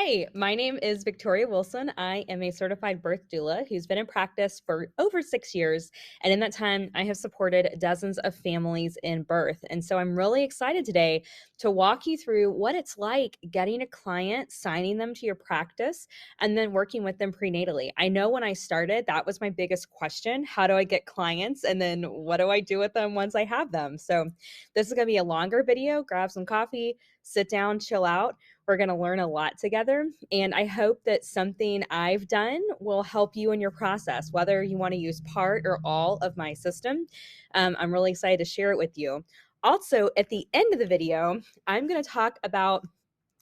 Hey, my name is Victoria Wilson. I am a certified birth doula who's been in practice for over 6 years. And in that time, I have supported dozens of families in birth. And so I'm really excited today to walk you through what it's like getting a client, signing them to your practice, and then working with them prenatally. I know when I started, that was my biggest question. How do I get clients? And then what do I do with them once I have them? So this is going to be a longer video. Grab some coffee, sit down, chill out. We're going to learn a lot together. And I hope that something I've done will help you in your process, whether you want to use part or all of my system. I'm really excited to share it with you. Also, at the end of the video, I'm going to talk about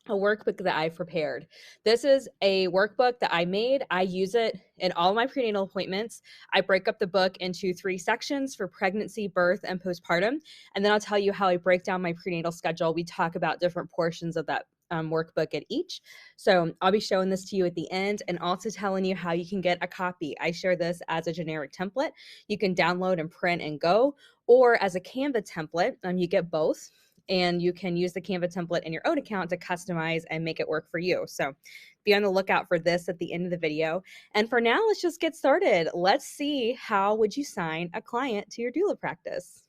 a workbook that I've prepared. This is a workbook that I made. I use it in all my prenatal appointments. I break up the book into 3 sections for pregnancy, birth, and postpartum. And then I'll tell you how I break down my prenatal schedule. We talk about different portions of that workbook at each. So I'll be showing this to you at the end and also telling you how you can get a copy. I share this as a generic template. You can download and print and go, or as a Canva template, you get both, and you can use the Canva template in your own account to customize and make it work for you. So be on the lookout for this at the end of the video. And for now, let's just get started. Let's see, how would you sign a client to your doula practice?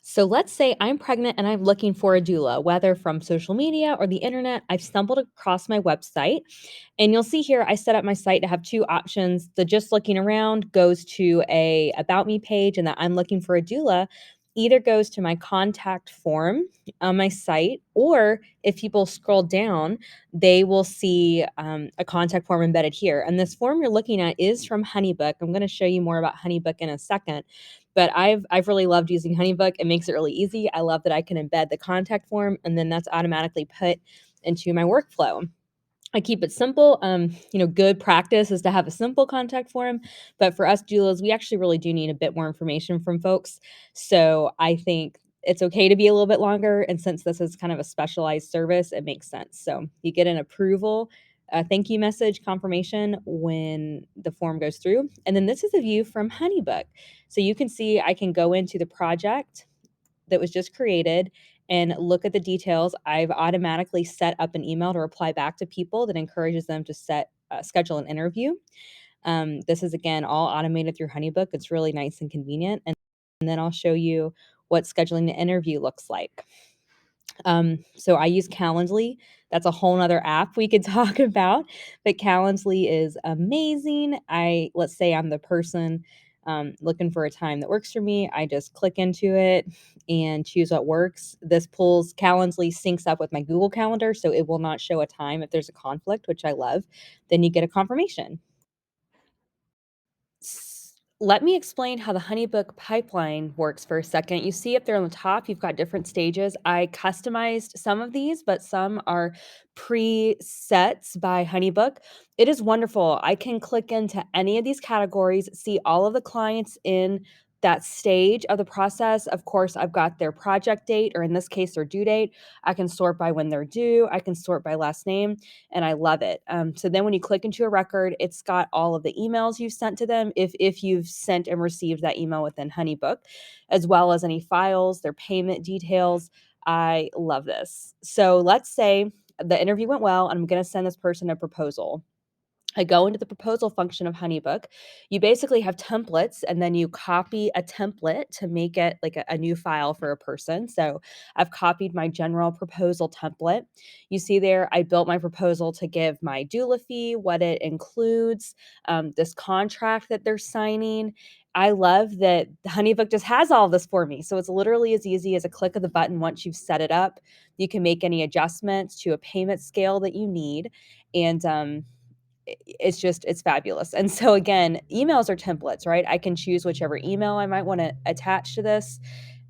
So let's say I'm pregnant and I'm looking for a doula, whether from social media or the internet. I've stumbled across my website, and you'll see here I set up my site to have 2 options. The just looking around goes to a about me page, and that I'm looking for a doula either goes to my contact form on my site, or if people scroll down, they will see a contact form embedded here. And this form you're looking at is from HoneyBook. I'm going to show you more about HoneyBook in a second. But I've really loved using HoneyBook. It makes it really easy. I love that I can embed the contact form, and then that's automatically put into my workflow. I keep it simple. Good practice is to have a simple contact form, but for us doulas, we actually really do need a bit more information from folks. So I think it's okay to be a little bit longer. And since this is kind of a specialized service, it makes sense. So you get an approval, a thank you message confirmation when the form goes through. And then this is a view from HoneyBook. So you can see I can go into the project that was just created and look at the details. I've automatically set up an email to reply back to people that encourages them to schedule an interview. This is again all automated through HoneyBook. It's really nice and convenient. And then I'll show you what scheduling the interview looks like. So I use Calendly. That's a whole nother app we could talk about, but Calendly is amazing. Let's say I'm the person looking for a time that works for me. I just click into it and choose what works. This pulls Calendly syncs up with my Google Calendar, so it will not show a time if there's a conflict, which I love. Then you get a confirmation. Let me explain how the HoneyBook pipeline works for a second. You see up there on the top, you've got different stages. I customized some of these, but some are presets by HoneyBook. It is wonderful. I can click into any of these categories, see all of the clients in that stage of the process. Of course, I've got their project date, or in this case, their due date. I can sort by when they're due. I can sort by last name, and I love it. So then when you click into a record, it's got all of the emails you've sent to them, if you've sent and received that email within HoneyBook, as well as any files, their payment details. I love this. So let's say the interview went well, and I'm going to send this person a proposal. I go into the proposal function of HoneyBook. You basically have templates, and then you copy a template to make it like a new file for a person. So I've copied my general proposal template. You see there, I built my proposal to give my doula fee, what it includes, this contract that they're signing. I love that HoneyBook just has all this for me. So it's literally as easy as a click of the button once you've set it up. You can make any adjustments to a payment scale that you need. And it's fabulous. And so again, emails are templates, right? I can choose whichever email I might want to attach to this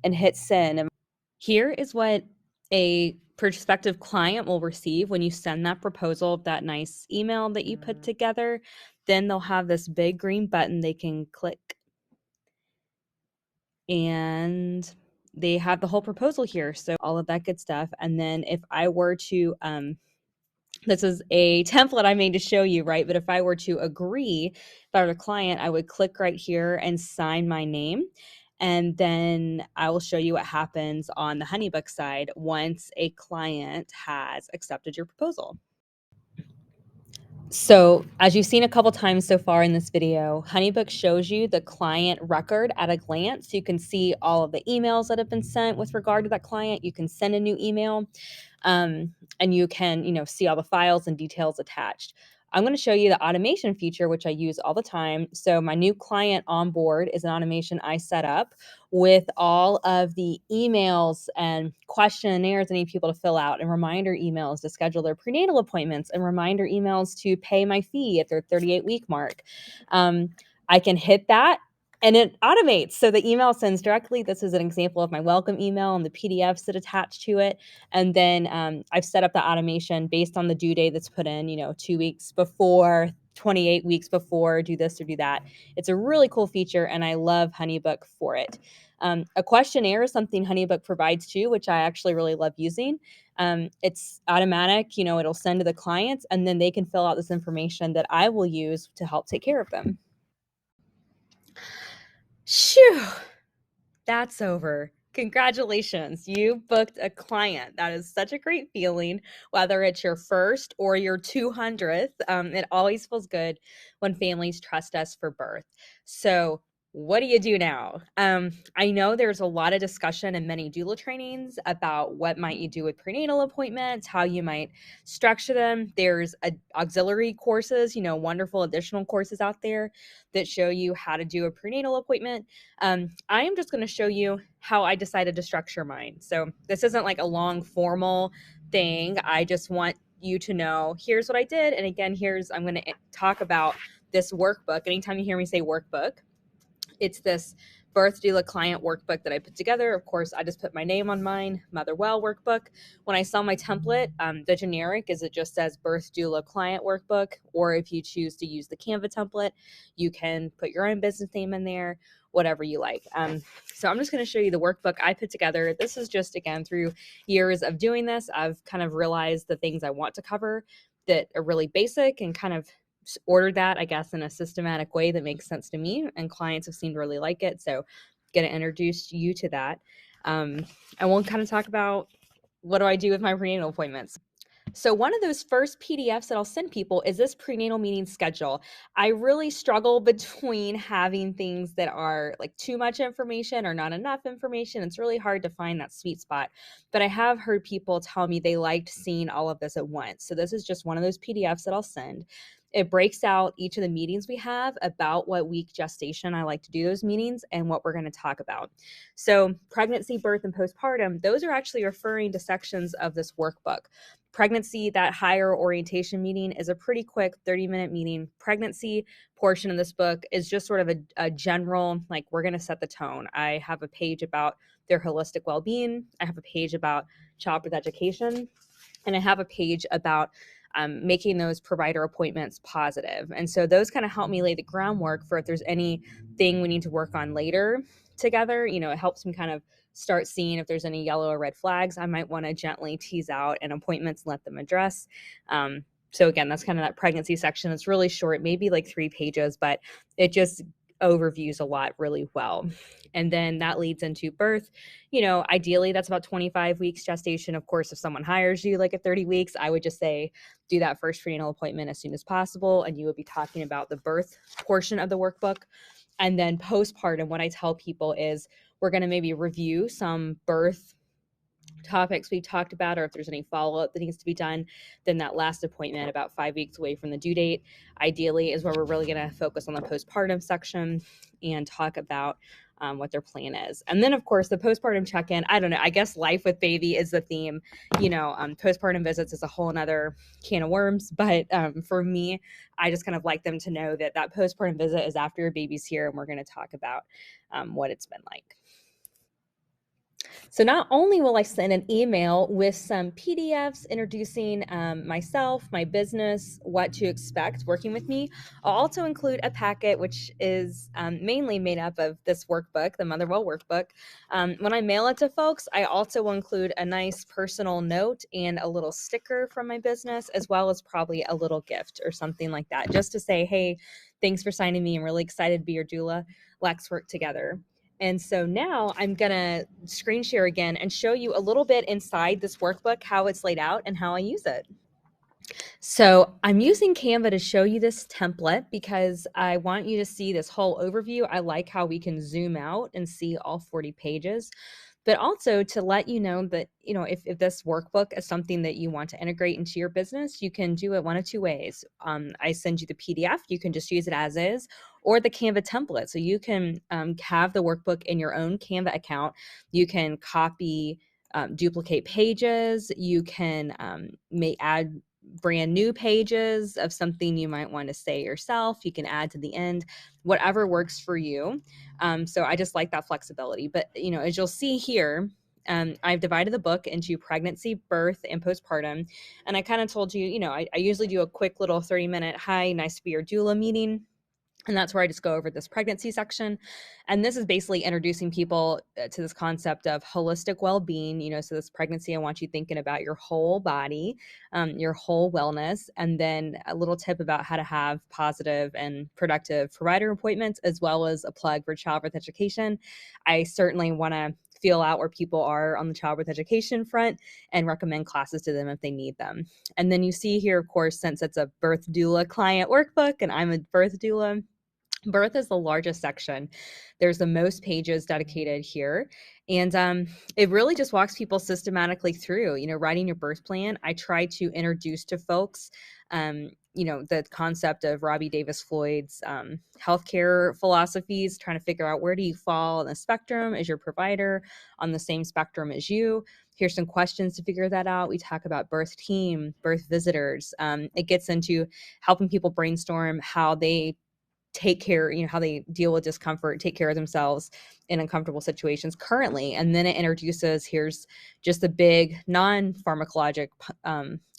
and hit send. And here is what a prospective client will receive when you send that proposal, that nice email that you put together. Then they'll have this big green button they can click, and they have the whole proposal here. So all of that good stuff. And then if I were to this is a template I made to show you, right? But if I were to agree, if I were a client, I would click right here and sign my name. And then I will show you what happens on the HoneyBook side once a client has accepted your proposal. So as you've seen a couple times so far in this video, HoneyBook shows you the client record at a glance. You can see all of the emails that have been sent with regard to that client. You can send a new email, and you can, see all the files and details attached. I'm going to show you the automation feature, which I use all the time. So my new client onboard is an automation I set up with all of the emails and questionnaires I need people to fill out, and reminder emails to schedule their prenatal appointments, and reminder emails to pay my fee at their 38-week mark. I can hit that and it automates. So the email sends directly. This is an example of my welcome email and the PDFs that attach to it. And then I've set up the automation based on the due date that's put in, 2 weeks before, 28 weeks before, do this or do that. It's a really cool feature, and I love HoneyBook for it. A questionnaire is something HoneyBook provides too, which I actually really love using. It's automatic, it'll send to the clients, and then they can fill out this information that I will use to help take care of them. Shoo! That's over. Congratulations. You booked a client. That is such a great feeling, whether it's your first or your 200th. It always feels good when families trust us for birth. So, what do you do now? I know there's a lot of discussion in many doula trainings about what might you do with prenatal appointments, how you might structure them. There's auxiliary courses, wonderful additional courses out there that show you how to do a prenatal appointment. I am just going to show you how I decided to structure mine. So this isn't like a long formal thing. I just want you to know, here's what I did. And again, I'm going to talk about this workbook. Anytime you hear me say workbook, it's this Birth Doula Client Workbook that I put together. Of course, I just put my name on mine, Mother Well Workbook. When I sell my template, the generic is it just says Birth Doula Client Workbook, or if you choose to use the Canva template, you can put your own business name in there, whatever you like. So I'm just going to show you the workbook I put together. This is just, again, through years of doing this, I've kind of realized the things I want to cover that are really basic, and kind of ordered that, I guess, in a systematic way that makes sense to me, and clients have seemed to really like it. So going to introduce you to that. I won't kind of talk about what do I do with my prenatal appointments. So one of those first PDFs that I'll send people is this prenatal meeting schedule. I really struggle between having things that are like too much information or not enough information. It's really hard to find that sweet spot. But I have heard people tell me they liked seeing all of this at once. So this is just one of those PDFs that I'll send. It breaks out each of the meetings we have, about what week gestation I like to do those meetings, and what we're going to talk about. So pregnancy, birth, and postpartum, those are actually referring to sections of this workbook. Pregnancy, that higher orientation meeting, is a pretty quick 30-minute meeting. Pregnancy portion of this book is just sort of a general, like, we're going to set the tone. I have a page about their holistic well-being. I have a page about childbirth education, and I have a page about making those provider appointments positive. And so those kind of help me lay the groundwork for if there's anything we need to work on later together. It helps me kind of start seeing if there's any yellow or red flags I might want to gently tease out in appointments and let them address. So again, that's kind of that pregnancy section. It's really short, maybe like 3 pages, but it just overviews a lot really well. And then that leads into birth. Ideally that's about 25 weeks gestation. Of course, if someone hires you like at 30 weeks, I would just say do that first prenatal appointment as soon as possible, and you would be talking about the birth portion of the workbook. And then postpartum, what I tell people is we're going to maybe review some birth topics we talked about, or if there's any follow-up that needs to be done. Then that last appointment, about 5 weeks away from the due date, ideally is where we're really going to focus on the postpartum section and talk about what their plan is. And then of course the postpartum check-in, I don't know, I guess life with baby is the theme. Postpartum visits is a whole nother can of worms, but for me, I just kind of like them to know that that postpartum visit is after your baby's here, and we're going to talk about what it's been like. So not only will I send an email with some PDFs introducing myself, my business, what to expect working with me, I'll also include a packet which is mainly made up of this workbook, the Mother Well Workbook. When I mail it to folks, I also will include a nice personal note and a little sticker from my business, as well as probably a little gift or something like that, just to say, hey, thanks for signing me. I'm really excited to be your doula. Let's work together. And so now I'm going to screen share again and show you a little bit inside this workbook, how it's laid out and how I use it. So I'm using Canva to show you this template because I want you to see this whole overview. I like how we can zoom out and see all 40 pages, but also to let you know that, if this workbook is something that you want to integrate into your business, you can do it one of two ways. I send you the PDF, you can just use it as is, or the Canva template. So you can have the workbook in your own Canva account. You can copy, duplicate pages. You can add brand new pages of something you might want to say yourself. You can add to the end, whatever works for you. So I just like that flexibility. But, as you'll see here, I've divided the book into pregnancy, birth, and postpartum. And I kind of told you, I usually do a quick little 30-minute, hi, nice to be your doula meeting. And that's where I just go over this pregnancy section. And this is basically introducing people to this concept of holistic well being. So, this pregnancy, I want you thinking about your whole body, your whole wellness, and then a little tip about how to have positive and productive provider appointments, as well as a plug for childbirth education. I certainly want to feel out where people are on the childbirth education front and recommend classes to them if they need them. And then you see here, of course, since it's a Birth Doula Client Workbook and I'm a birth doula, birth is the largest section. There's the most pages dedicated here. And it really just walks people systematically through, writing your birth plan. I try to introduce to folks, the concept of Robbie Davis Floyd's healthcare philosophies, trying to figure out where do you fall on the spectrum? Is your provider on the same spectrum as you? Here's some questions to figure that out. We talk about birth team, birth visitors. It gets into helping people brainstorm how they take care, how they deal with discomfort, take care of themselves in uncomfortable situations currently. And then it introduces, here's just the big non-pharmacologic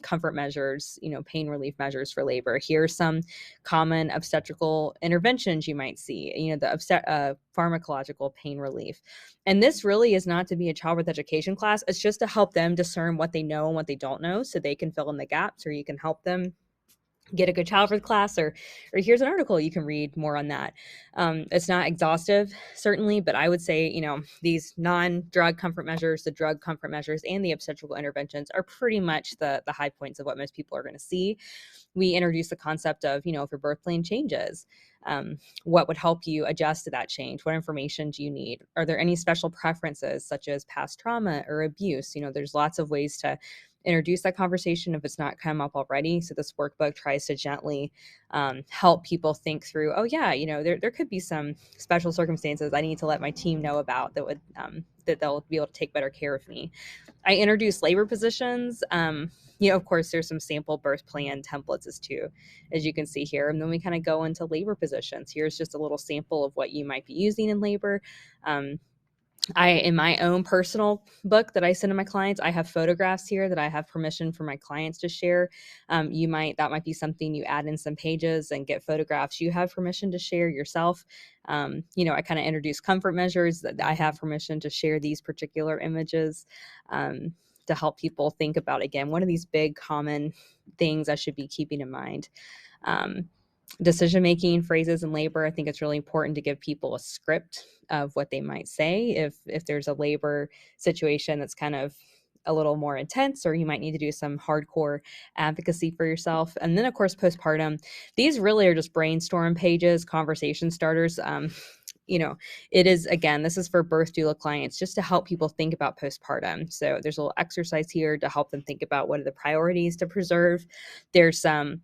comfort measures, pain relief measures for labor. Here's some common obstetrical interventions you might see, the pharmacological pain relief. And this really is not to be a childbirth education class. It's just to help them discern what they know and what they don't know so they can fill in the gaps, or you can help them get a good childbirth class, or here's an article you can read more on that. It's not exhaustive, certainly, but I would say, these non-drug comfort measures, the drug comfort measures, and the obstetrical interventions are pretty much the high points of what most people are going to see. We introduce the concept of, if your birth plan changes, what would help you adjust to that change? What information do you need? Are there any special preferences, such as past trauma or abuse? There's lots of ways to introduce that conversation if it's not come up already. So this workbook tries to gently help people think through, oh yeah, there could be some special circumstances I need to let my team know about that would that they'll be able to take better care of me. I introduce labor positions. Of course, there's some sample birth plan templates as you can see here. And then we kind of go into labor positions. Here's just a little sample of what you might be using in labor. In my own personal book that I send to my clients, I have photographs here that I have permission for my clients to share. That might be something you add in some pages and get photographs you have permission to share yourself. I kind of introduce comfort measures that I have permission to share these particular images, to help people think about, again, what are these big common things I should be keeping in mind. Decision-making phrases in labor, I think it's really important to give people a script of what they might say if there's a labor situation that's kind of a little more intense, or you might need to do some hardcore advocacy for yourself. And then, of course, postpartum. These really are just brainstorm pages, conversation starters. It is, again, this is for birth doula clients, just to help people think about postpartum. So there's a little exercise here to help them think about what are the priorities to preserve. There's some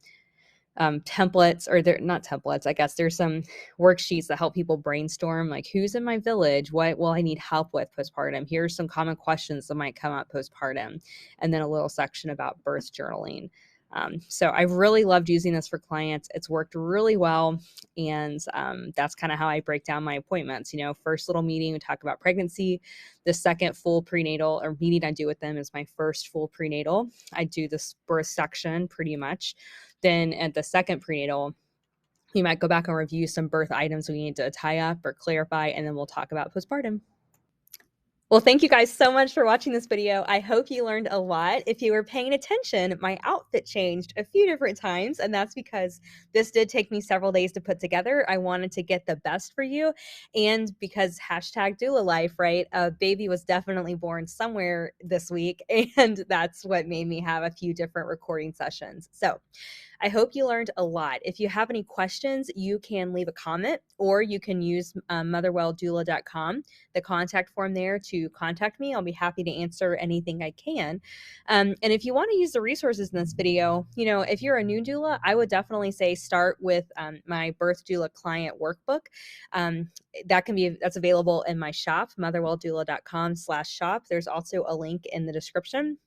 templates, or they're not templates, I guess there's some worksheets that help people brainstorm, like, who's in my village, what will I need help with postpartum, here's some common questions that might come up postpartum, and then a little section about birth journaling. So I've really loved using this for clients. It's worked really well. And that's kind of how I break down my appointments. First little meeting, we talk about pregnancy. The second full prenatal or meeting I do with them is my first full prenatal. I do this birth section pretty much. Then at the second prenatal, we might go back and review some birth items we need to tie up or clarify, and then we'll talk about postpartum. Well, thank you guys so much for watching this video. I hope you learned a lot. If you were paying attention, my outfit changed a few different times, and that's because this did take me several days to put together. I wanted to get the best for you, and because hashtag doula life, right? A baby was definitely born somewhere this week, and that's what made me have a few different recording sessions. So I hope you learned a lot. If you have any questions, you can leave a comment, or you can use motherwelldoula.com, the contact form there, to contact me. I'll be happy to answer anything I can. And if you want to use the resources in this video, if you're a new doula, I would definitely say start with my Birth Doula Client Workbook. That's available in my shop, motherwelldoula.com/shop. There's also a link in the description.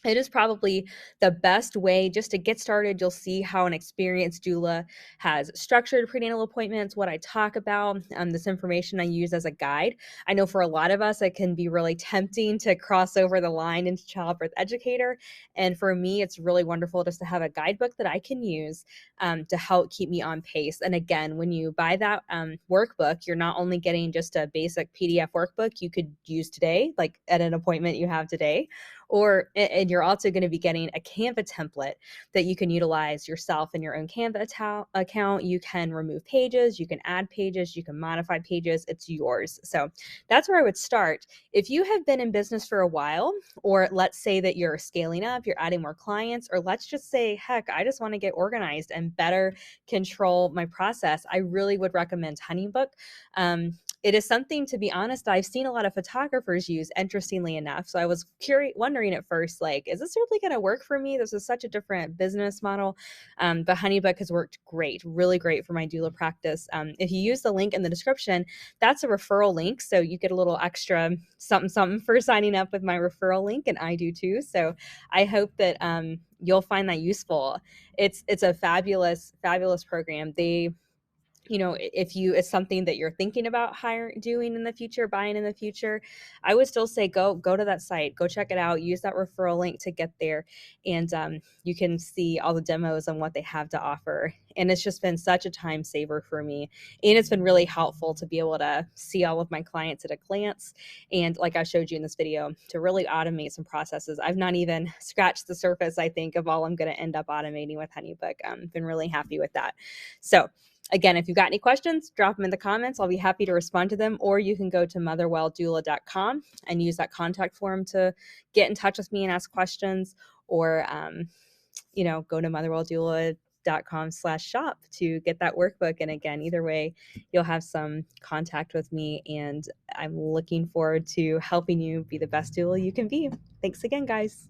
It is probably the best way just to get started. You'll see how an experienced doula has structured prenatal appointments, what I talk about, this information I use as a guide. I know for a lot of us, it can be really tempting to cross over the line into childbirth educator. And for me, it's really wonderful just to have a guidebook that I can use to help keep me on pace. And again, when you buy that workbook, you're not only getting just a basic PDF workbook you could use today, like at an appointment you have today, and you're also going to be getting a Canva template that you can utilize yourself in your own Canva account. You can remove pages, you can add pages, you can modify pages. It's yours. So that's where I would start. If you have been in business for a while, or let's say that you're scaling up, you're adding more clients, or let's just say, heck, I just want to get organized and better control my process, I really would recommend HoneyBook. It is something, to be honest, I've seen a lot of photographers use, interestingly enough. So I was wondering at first, like, is this really going to work for me? This is such a different business model. But HoneyBook has worked great, really great for my doula practice. If you use the link in the description, that's a referral link. So you get a little extra something for signing up with my referral link, and I do too. So I hope that you'll find that useful. It's a fabulous program. If it's something that you're thinking about doing in the future, buying in the future, I would still say go to that site, go check it out, use that referral link to get there, and you can see all the demos and what they have to offer. And it's just been such a time saver for me, and it's been really helpful to be able to see all of my clients at a glance, and like I showed you in this video, to really automate some processes. I've not even scratched the surface, I think, of all I'm going to end up automating with HoneyBook. Been really happy with that. So again, if you've got any questions, drop them in the comments. I'll be happy to respond to them. Or you can go to motherwelldoula.com and use that contact form to get in touch with me and ask questions. Or, go to motherwelldoula.com/shop to get that workbook. And again, either way, you'll have some contact with me. And I'm looking forward to helping you be the best doula you can be. Thanks again, guys.